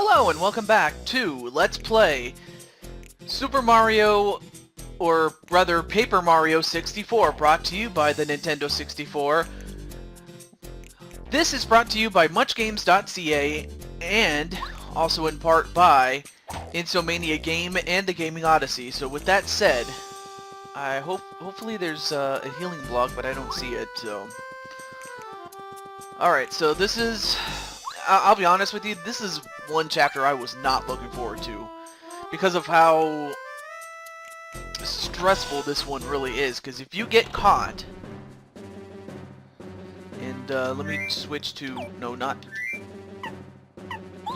Hello and welcome back to Let's Play Super Mario, or rather Paper Mario 64, brought to you by the Nintendo 64. This is brought to you by MuchGames.ca and also in part by Insomania Game and the Gaming Odyssey. So with that said, hopefully there's a healing block, but I don't see it, so... Alright, so this is... I'll be honest with you, this is one chapter I was not looking forward to because of how stressful this one really is, because if you get caught, and let me switch to, no, not to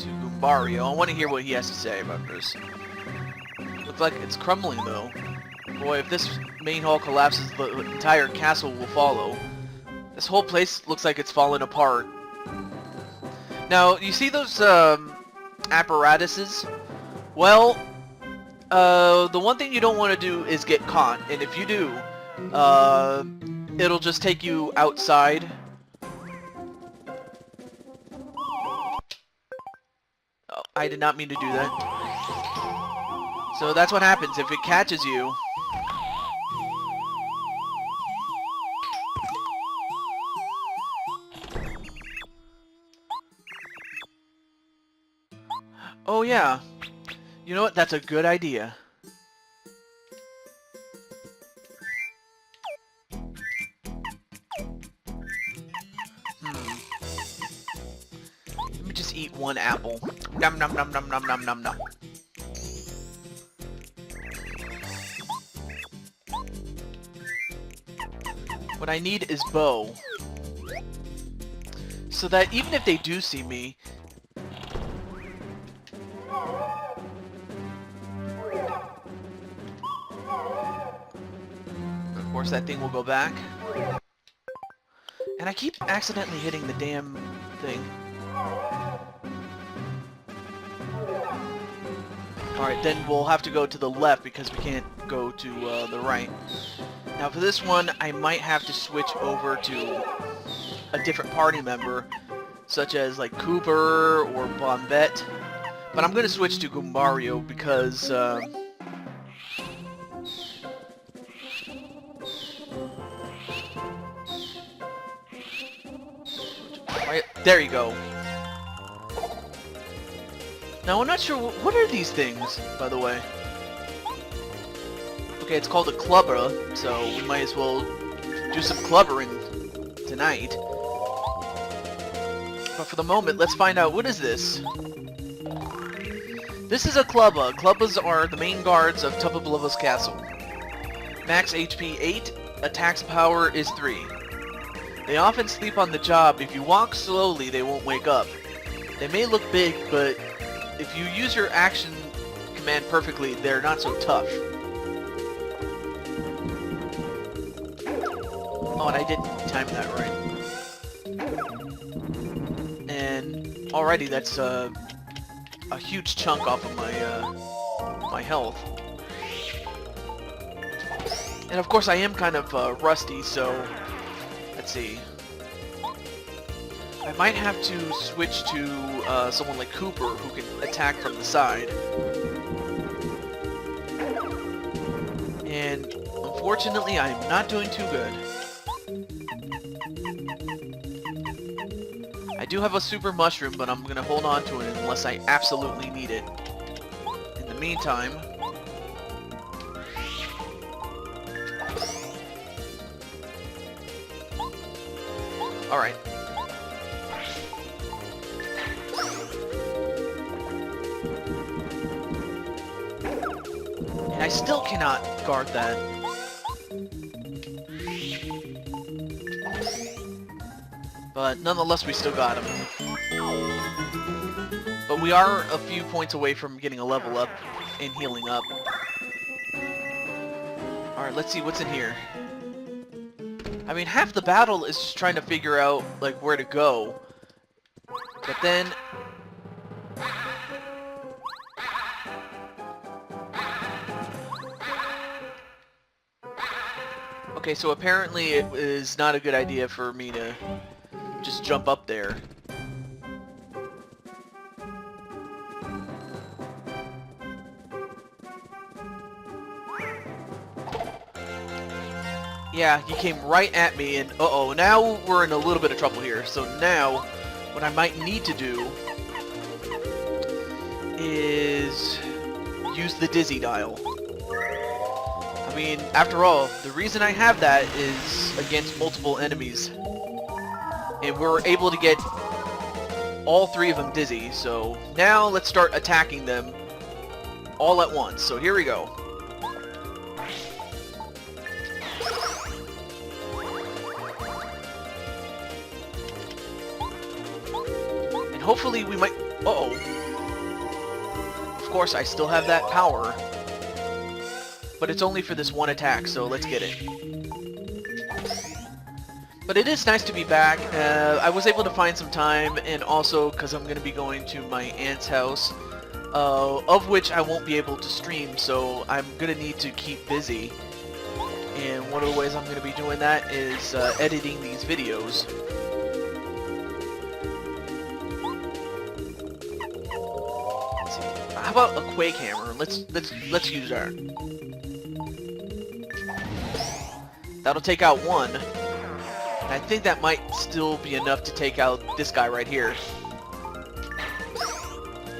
Goombario. I want to hear what he has to say about this. Looks like it's crumbling though. Boy, if this main hall collapses, the entire castle will follow. This whole place looks like it's falling apart. Now, you see those apparatuses? Well, the one thing you don't want to do is get caught, and if you do, it'll just take you outside. Oh, I did not mean to do that. So that's what happens if it catches you. Oh yeah, you know what, that's a good idea. Let me just eat one apple. Nom nom nom nom nom nom nom nom. What I need is bow. So that even if they do see me, of course that thing will go back. And I keep accidentally hitting the damn thing. Alright, then we'll have to go to the left because we can't go to the right. Now for this one, I might have to switch over to a different party member, such as like Cooper or Bombette. But I'm going to switch to Goombario because... right, there you go. Now I'm not sure, what are these things, by the way? Okay, it's called a clubber, so we might as well do some clubbering tonight. But for the moment, let's find out, what is this? This is a Clubba. Clubbas are the main guards of Tubba Blubble's castle. Max HP 8, attacks power is 3. They often sleep on the job. If you walk slowly, they won't wake up. They may look big, but if you use your action command perfectly, they're not so tough. Oh, and I didn't time that right. And already that's a huge chunk off of my health. And of course I am kind of rusty, so let's see. I might have to switch to someone like Cooper who can attack from the side. And unfortunately, I'm not doing too good. I do have a super mushroom, but I'm gonna hold on to it unless I absolutely need it. In the meantime... Alright. And I still cannot guard that. But nonetheless, we still got him. But we are a few points away from getting a level up and healing up. Alright, let's see what's in here. I mean, half the battle is just trying to figure out, like, where to go. But then... Okay, so apparently it is not a good idea for me to just jump up there. Yeah, he came right at me, and uh-oh, now we're in a little bit of trouble here. So now, what I might need to do is use the dizzy dial. I mean, after all, the reason I have that is against multiple enemies. And we're able to get all three of them dizzy, so now let's start attacking them all at once. So here we go. And hopefully we might... Uh-oh. Of course, I still have that power. But it's only for this one attack, so let's get it. But it is nice to be back. I was able to find some time, and also because I'm going to be going to my aunt's house, of which I won't be able to stream, so I'm going to need to keep busy. And one of the ways I'm going to be doing that is editing these videos. Let's see. How about a Quake Hammer? Let's use that. That'll take out one. I think that might still be enough to take out this guy right here.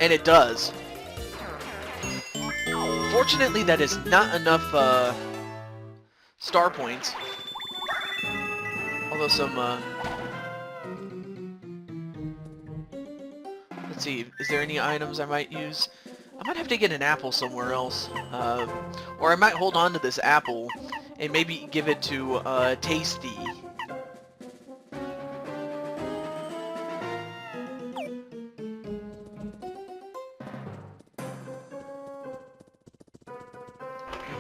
And it does. Fortunately, that is not enough star points. Although some... Let's see, is there any items I might use? I might have to get an apple somewhere else. Or I might hold on to this apple and maybe give it to Tasty.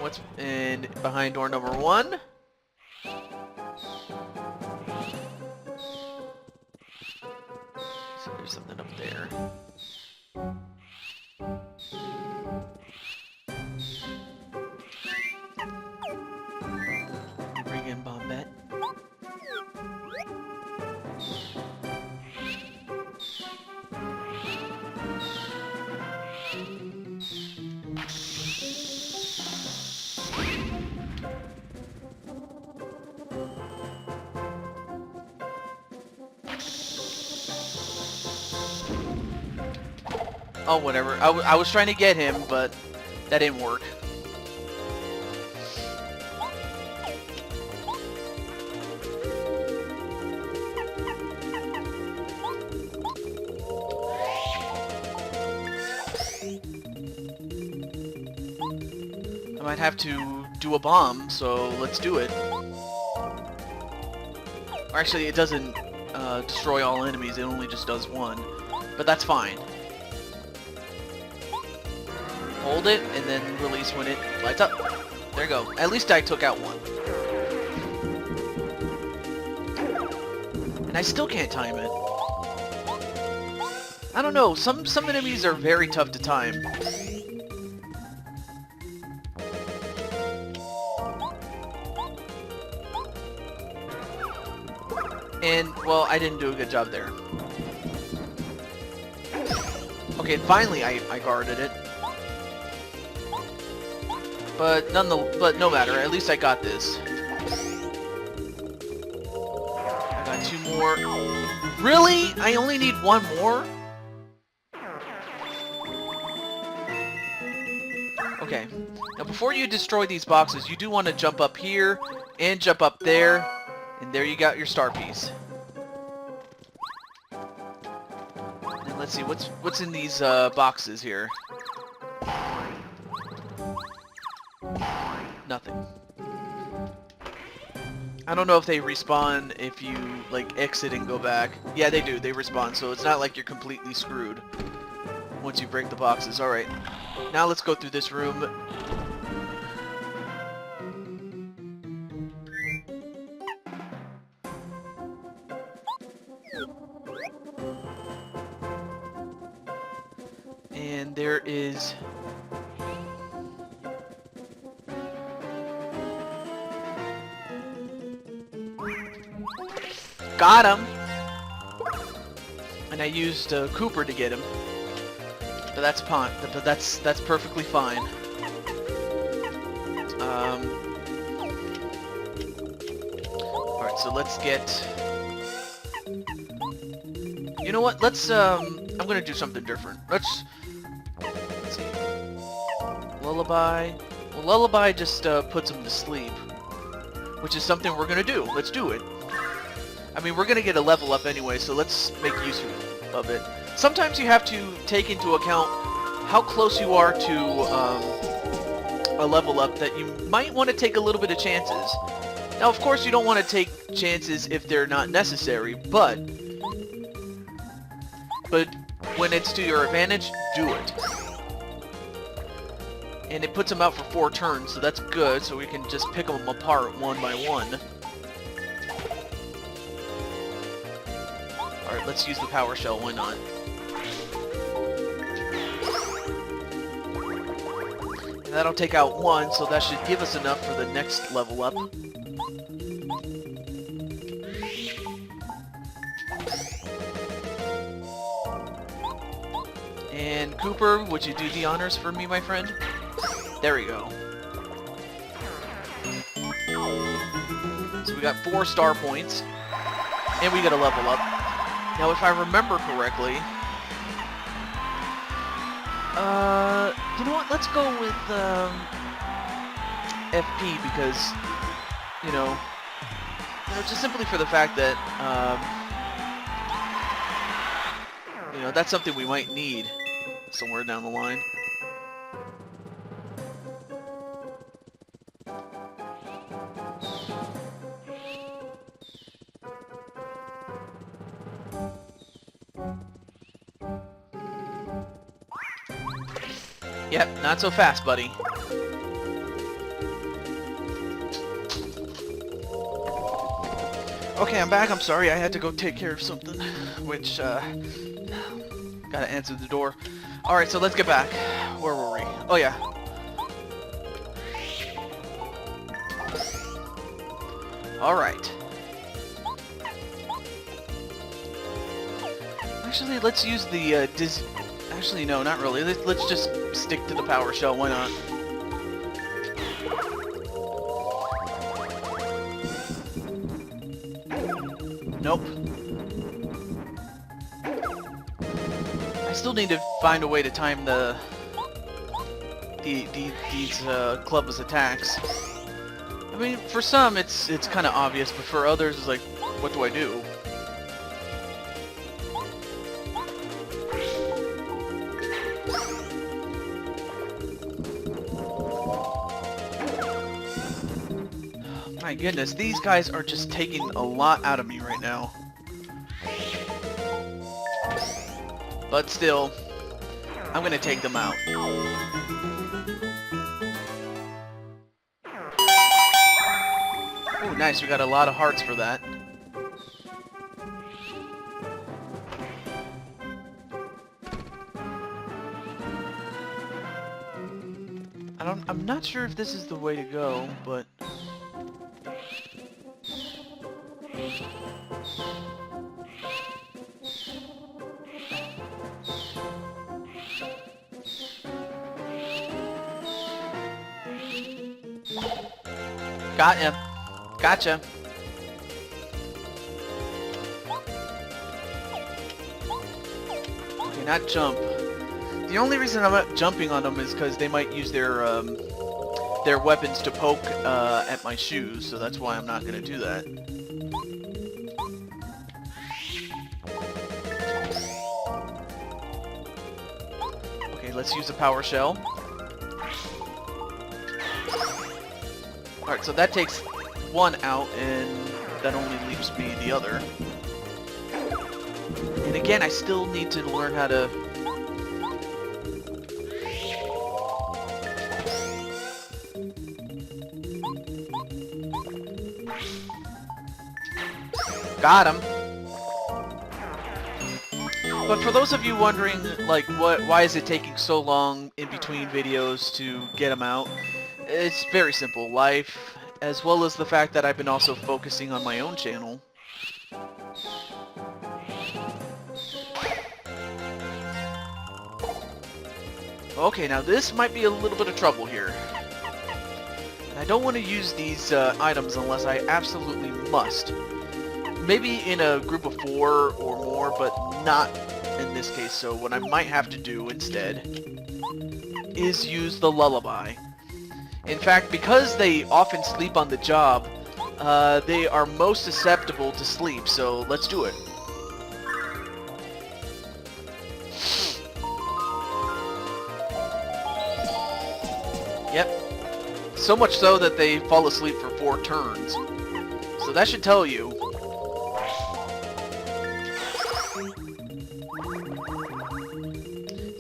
What's in behind door number 1? So there's something up there. Bring in Bombette. Oh, whatever. I was trying to get him, but that didn't work. I might have to do a bomb, so let's do it. Or actually, it doesn't destroy all enemies, it only just does one. But that's fine. Hold it, and then release when it lights up. There you go. At least I took out one. And I still can't time it. I don't know, some enemies are very tough to time. And, well, I didn't do a good job there. Okay, finally I guarded it. But no matter, at least I got this. I got 2 more. Really? I only need 1 more? Okay. Now before you destroy these boxes, you do want to jump up here and jump up there, and there you got your star piece. And let's see what's in these boxes here. Nothing. I don't know if they respawn if you, like, exit and go back. Yeah, they do. They respawn, so it's not like you're completely screwed once you break the boxes. Alright. Now let's go through this room. And there is... Got him! And I used Cooper to get him. But that's that's perfectly fine. Alright, so let's get... You know what? Let's, I'm gonna do something different. Let's see. Lullaby. Well, Lullaby just, puts him to sleep. Which is something we're gonna do. Let's do it. I mean, we're gonna get a level up anyway, so let's make use of it. Sometimes you have to take into account how close you are to, a level up that you might want to take a little bit of chances. Now, of course, you don't want to take chances if they're not necessary, but when it's to your advantage, do it. And it puts them out for 4 turns, so that's good, so we can just pick them apart one by one. Alright, let's use the power shell, why not? And that'll take out 1, so that should give us enough for the next level up. And Cooper, would you do the honors for me, my friend? There we go. So we got 4 star points, and we get a level up. Now, if I remember correctly, you know what? Let's go with FP because, you know, just simply for the fact that, you know, that's something we might need somewhere down the line. Yep, not so fast, buddy. Okay, I'm back. I'm sorry, I had to go take care of something, which, gotta answer the door. Alright, so let's get back. Where were we? Oh, yeah. Alright. Actually, let's use the, Actually, no, not really. Let's just stick to the power shell. Why not? Nope. I still need to find a way to time these Clubba's attacks. I mean, for some it's kind of obvious, but for others it's like, what do I do? My goodness, these guys are just taking a lot out of me right now. But still, I'm gonna take them out. Oh, nice, we got a lot of hearts for that. I'm not sure if this is the way to go, but... Got ya. Gotcha. Okay, not jump. The only reason I'm not jumping on them is because they might use their weapons to poke at my shoes, so that's why I'm not going to do that. Okay, let's use the power shell. Alright, so that takes one out, and that only leaves me the other. And again, I still need to learn how to... Got him! But for those of you wondering, like, why is it taking so long in between videos to get them out? It's very simple. Life, as well as the fact that I've been also focusing on my own channel. Okay, now this might be a little bit of trouble here. I I don't want to use these items unless I absolutely must. Maybe in a group of 4 or more, but not in this case. So what I might have to do instead is use the lullaby. In fact, because they often sleep on the job, they are most susceptible to sleep, so let's do it. Yep. So much so that they fall asleep for 4 turns. So that should tell you.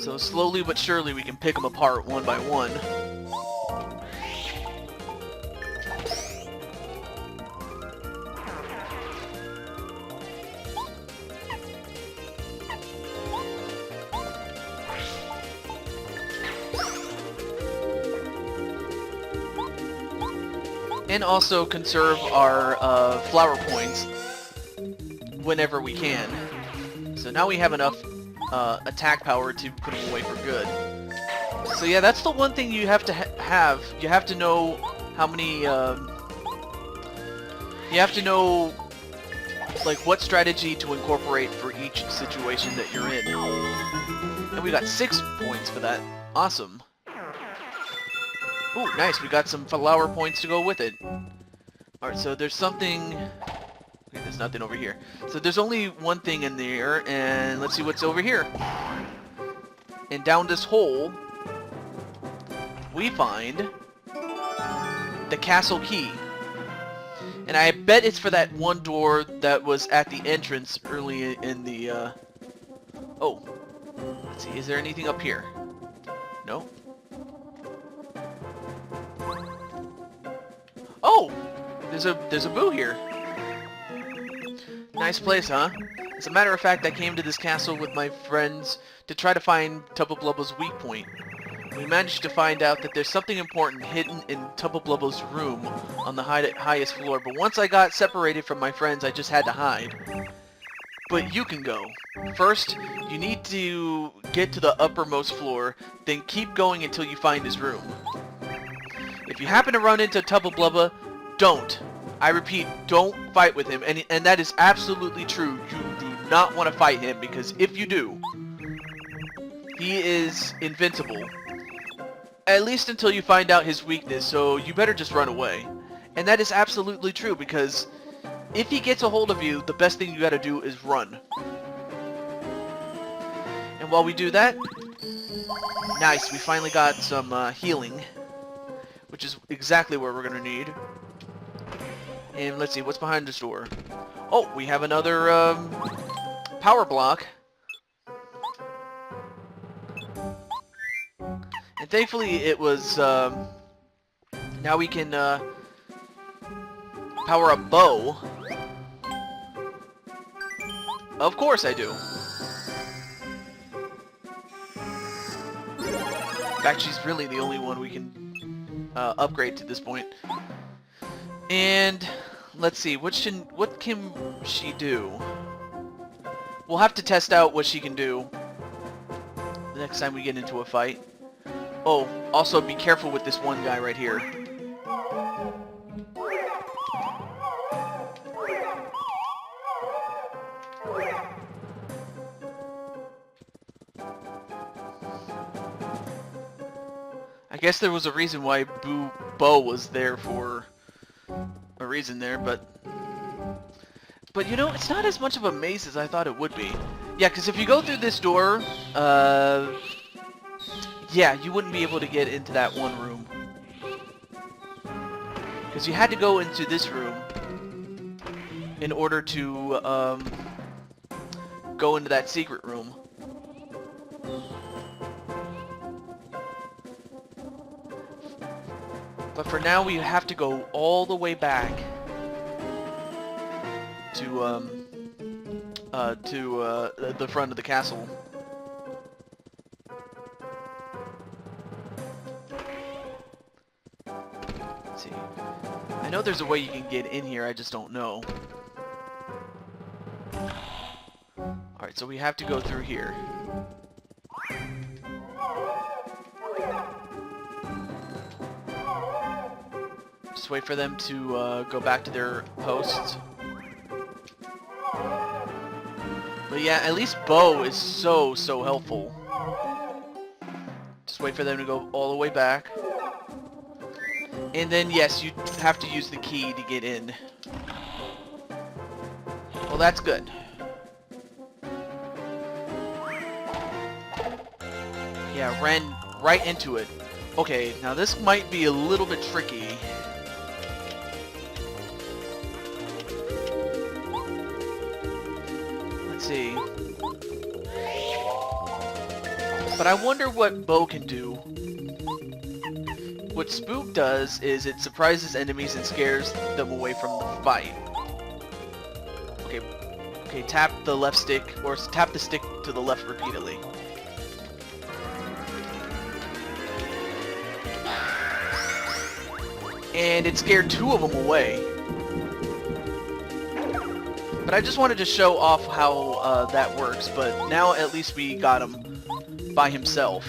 So slowly but surely we can pick them apart one by one. And also conserve our flower points whenever we can. So now we have enough attack power to put them away for good. So yeah, that's the one thing you have to have. You have to know how many... you have to know like what strategy to incorporate for each situation that you're in. And we got 6 points for that. Awesome. Ooh, nice. We got some flower points to go with it. Alright, so there's something... Okay, there's nothing over here. So there's only one thing in there, and let's see what's over here. And down this hole, we find the castle key. And I bet it's for that one door that was at the entrance early in the... Oh. Let's see, is there anything up here? No? Oh! There's a boo here. Nice place, huh? As a matter of fact, I came to this castle with my friends to try to find Tubba Blubble's weak point. We managed to find out that there's something important hidden in Tubba Blubble's room on the highest floor, but once I got separated from my friends, I just had to hide. But you can go. First, you need to get to the uppermost floor, then keep going until you find his room. If you happen to run into Tubba Blubble, don't. I repeat, don't fight with him. And that is absolutely true. You do not want to fight him, because if you do, he is invincible. At least until you find out his weakness, so you better just run away. And that is absolutely true, because if he gets a hold of you, the best thing you gotta do is run. And while we do that, nice, we finally got some healing, which is exactly what we're gonna need. And let's see, what's behind this door? Oh, we have another power block. And thankfully it was, now we can power up Bo. Of course I do. In fact, she's really the only one we can upgrade to this point. And let's see, what can she do? We'll have to test out what she can do the next time we get into a fight. Oh, also be careful with this one guy right here. I guess there was a reason why Bo was there for a reason there, but you know, it's not as much of a maze as I thought it would be. Yeah, because if you go through this door, yeah, you wouldn't be able to get into that one room. Because you had to go into this room in order to go into that secret room. But for now, we have to go all the way back to the front of the castle. Let's see. I know there's a way you can get in here, I just don't know. Alright, so we have to go through here. Just wait for them to go back to their posts. But yeah, at least Bo is so helpful. Just wait for them to go all the way back. And then, yes, you have to use the key to get in. Well, that's good. Yeah, ran right into it. Okay, now this might be a little bit tricky. Let's see. But I wonder what Bo can do. What Spook does is it surprises enemies and scares them away from the fight. Okay, tap the left stick, or tap the stick to the left repeatedly. And it scared 2 of them away. But I just wanted to show off how that works, but now at least we got him by himself.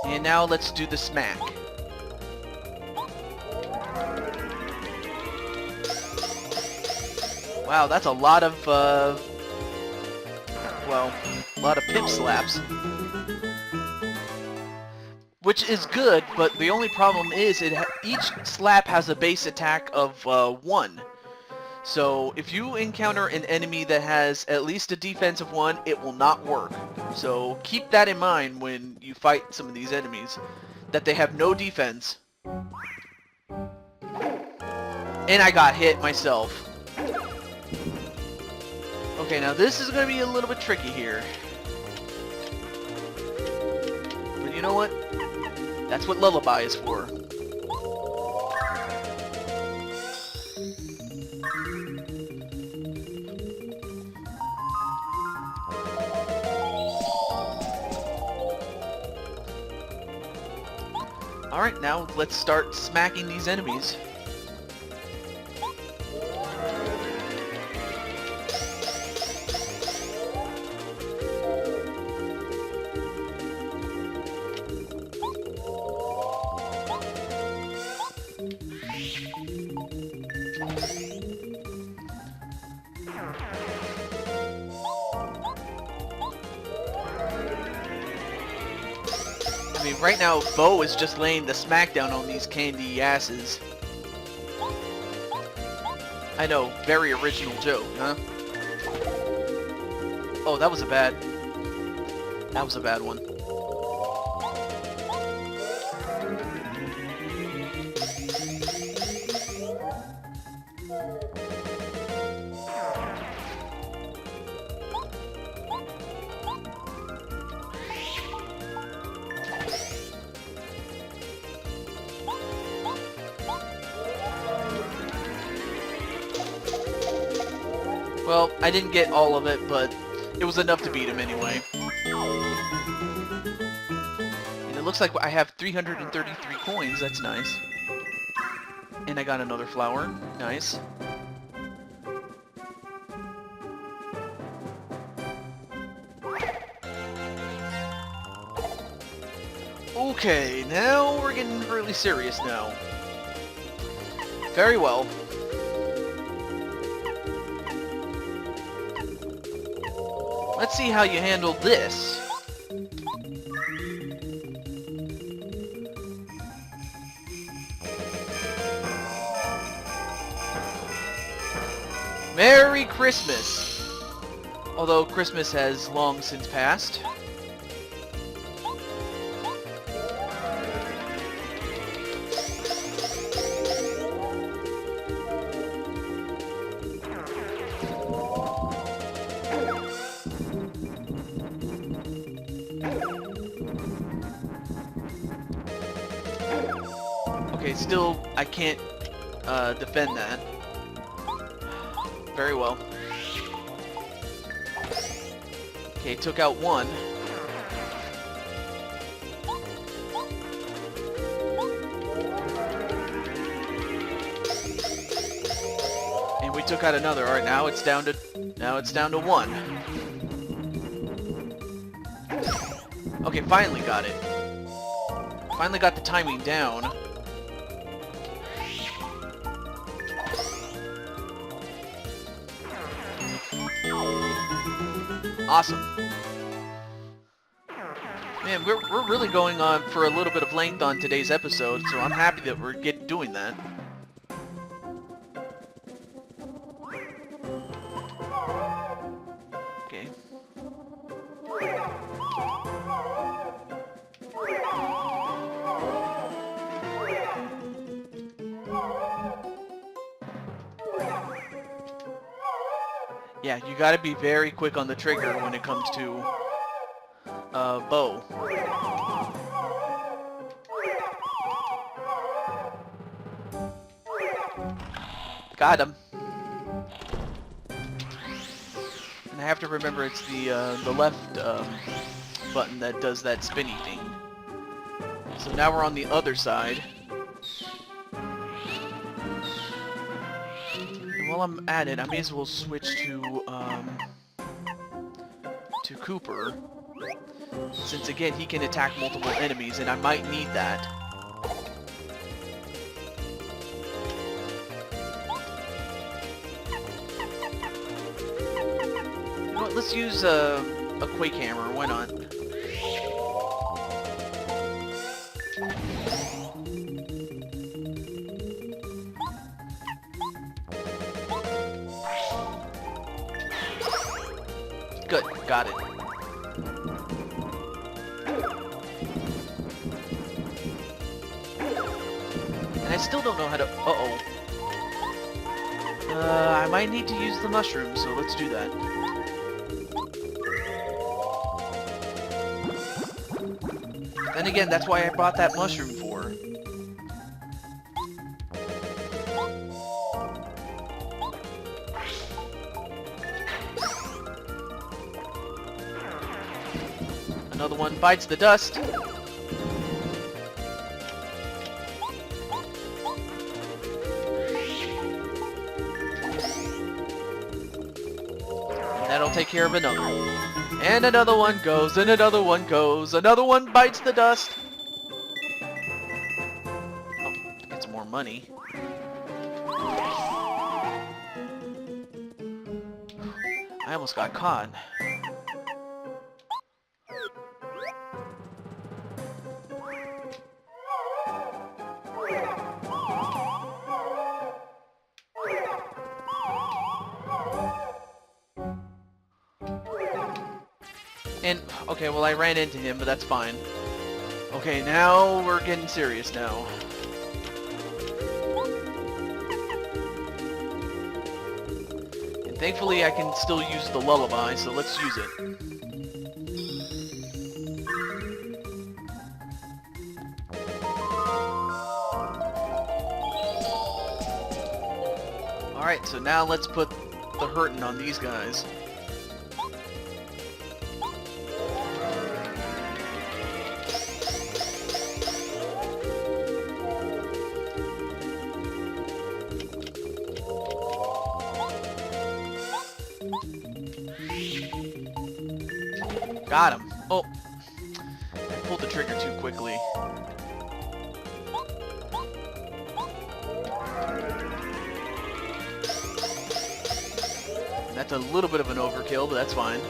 And now let's do the smack. Wow, that's a lot of, well, a lot of pimp slaps. Which is good, but the only problem is each slap has a base attack of 1. So if you encounter an enemy that has at least a defense of 1, it will not work. So keep that in mind when you fight some of these enemies, that they have no defense. And I got hit myself. Okay, now this is going to be a little bit tricky here. But you know what? That's what Lullaby is for. Alright, now let's start smacking these enemies. I mean, right now, Bo is just laying the smackdown on these candy asses. I know, very original joke, huh? Oh, that was a bad one. Well, I didn't get all of it, but it was enough to beat him anyway. And it looks like I have 333 coins, that's nice. And I got another flower, nice. Okay, now we're getting really serious now. Very well. Let's see how you handle this. Merry Christmas! Although Christmas has long since passed. Okay, still, I can't defend that. Very well. Okay, took out one. And we took out another. All right, now it's down to one. Okay, finally got it. Finally got the timing down. Awesome. Man, we're really going on for a little bit of length on today's episode, so I'm happy that we're doing that. Okay. Yeah, you gotta be very quick on the trigger when it comes to bow. Got him. And I have to remember it's the left button that does that spinny thing. So now we're on the other side. And while I'm at it, I may as well switch to Cooper. Since again, he can attack multiple enemies, and I might need that. You know what, let's use a Quake Hammer, why not? Good, got it. And I still don't know how to... Uh-oh. I might need to use the mushroom, so let's do that. Then again, that's why I bought that mushroom for. Another one bites the dust. That'll take care of another. And another one goes, and another one goes. Another one bites the dust. Oh, get some more money. I almost got caught. And, okay, well I ran into him, but that's fine. Okay, now we're getting serious now. And thankfully I can still use the lullaby, so let's use it. Alright, so now let's put the hurtin' on these guys. Got him. Oh, I pulled the trigger too quickly. That's a little bit of an overkill, but that's fine.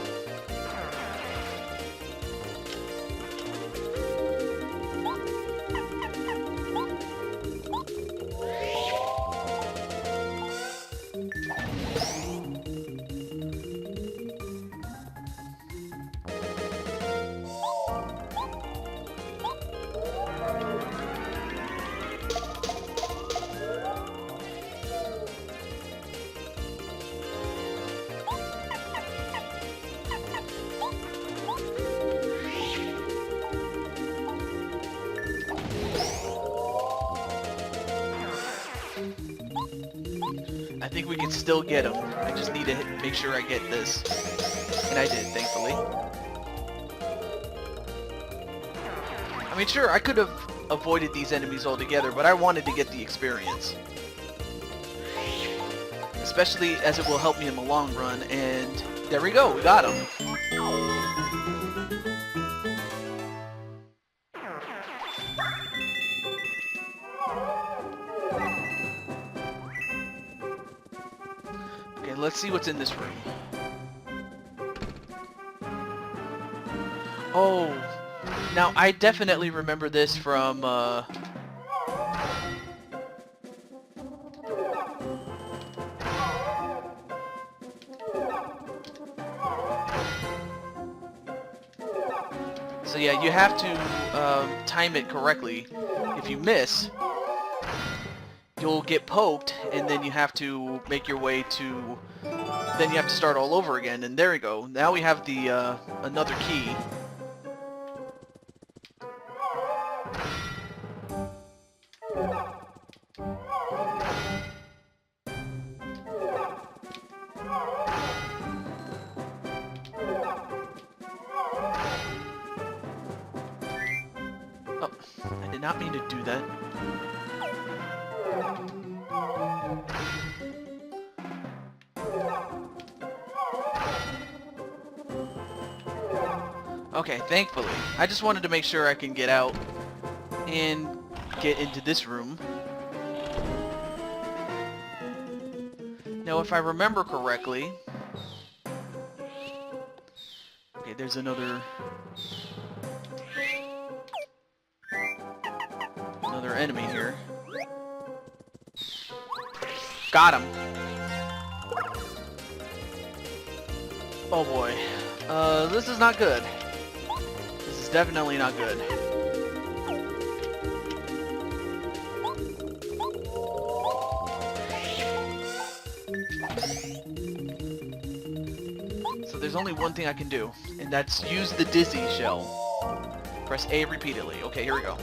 I think we can still get him. I just need to make sure I get this. And I did, thankfully. I mean, sure, I could have avoided these enemies altogether, but I wanted to get the experience. Especially as it will help me in the long run, and there we go, we got him. let's see what's in this room. Oh, now I definitely remember this from, so yeah, you have to time it correctly. If you miss, you'll get poked, and then you have to make your way to... Then you have to start all over again, and there we go. Now we have the another key. Oh, I did not mean to do that. Okay, thankfully. I just wanted to make sure I can get out and get into this room. Now, if I remember correctly... Okay, there's another enemy here. Got him. Oh boy. This is not good. This is definitely not good. So there's only one thing I can do, and that's use the dizzy shell. Press A repeatedly. Okay, here we go.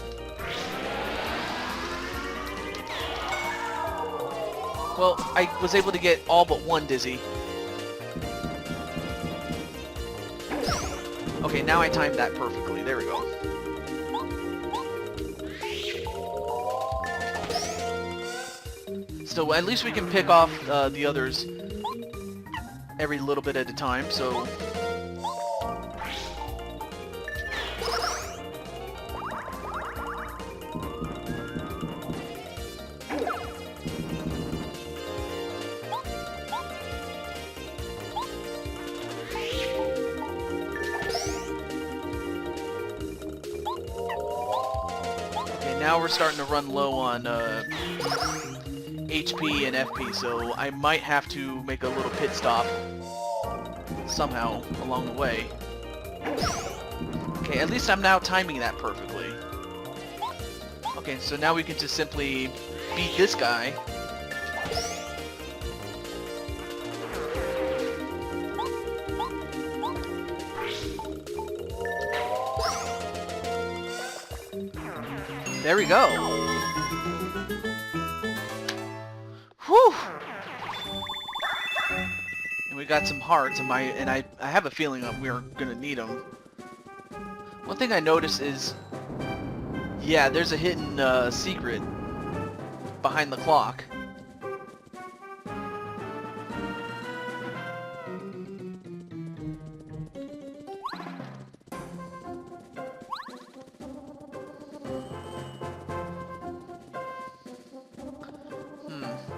Well, I was able to get all but one dizzy. Okay, now I timed that perfectly. There we go. So at least we can pick off the others every little bit at a time, so... Now we're starting to run low on HP and FP, so I might have to make a little pit stop somehow along the way. Okay, at least I'm now timing that perfectly. Okay, so now we can just simply beat this guy. There we go. Whew. And we got some hearts, and I have a feeling that we're gonna need them. One thing I noticed is, yeah, there's a hidden secret behind the clock.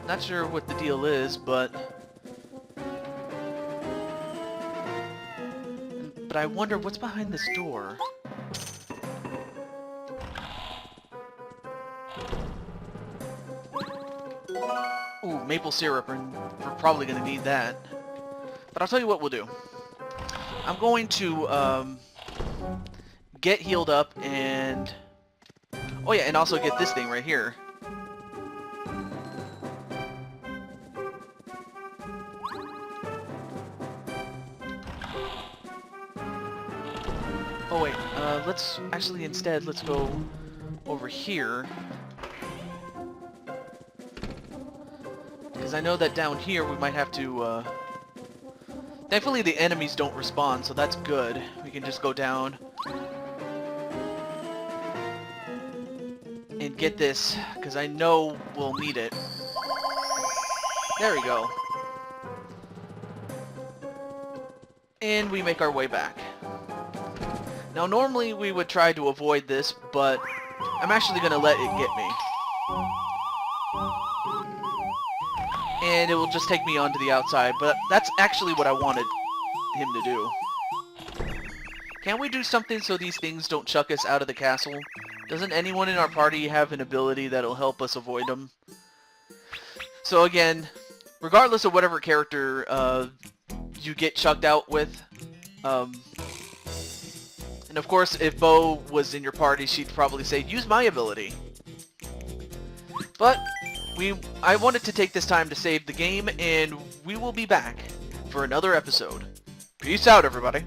Not sure what the deal is, but I wonder what's behind this door. Ooh, maple syrup, and we're probably gonna need that. But I'll tell you what we'll do. I'm going to get healed up and... Oh yeah, and also get this thing right here. Oh wait, let's actually instead, let's go over here. Because I know that down here we might have to, thankfully the enemies don't respawn, so that's good. We can just go down and get this, because I know we'll need it. There we go. And we make our way back. Now normally we would try to avoid this, but I'm actually going to let it get me. and it will just take me onto the outside, but that's actually what I wanted him to do. Can we do something so these things don't chuck us out of the castle? Doesn't anyone in our party have an ability that'll help us avoid them? So again, regardless of whatever character you get chucked out with, and of course if Bo was in your party, she'd probably say, use my ability. But I wanted to take this time to save the game, and we will be back for another episode. Peace out, everybody.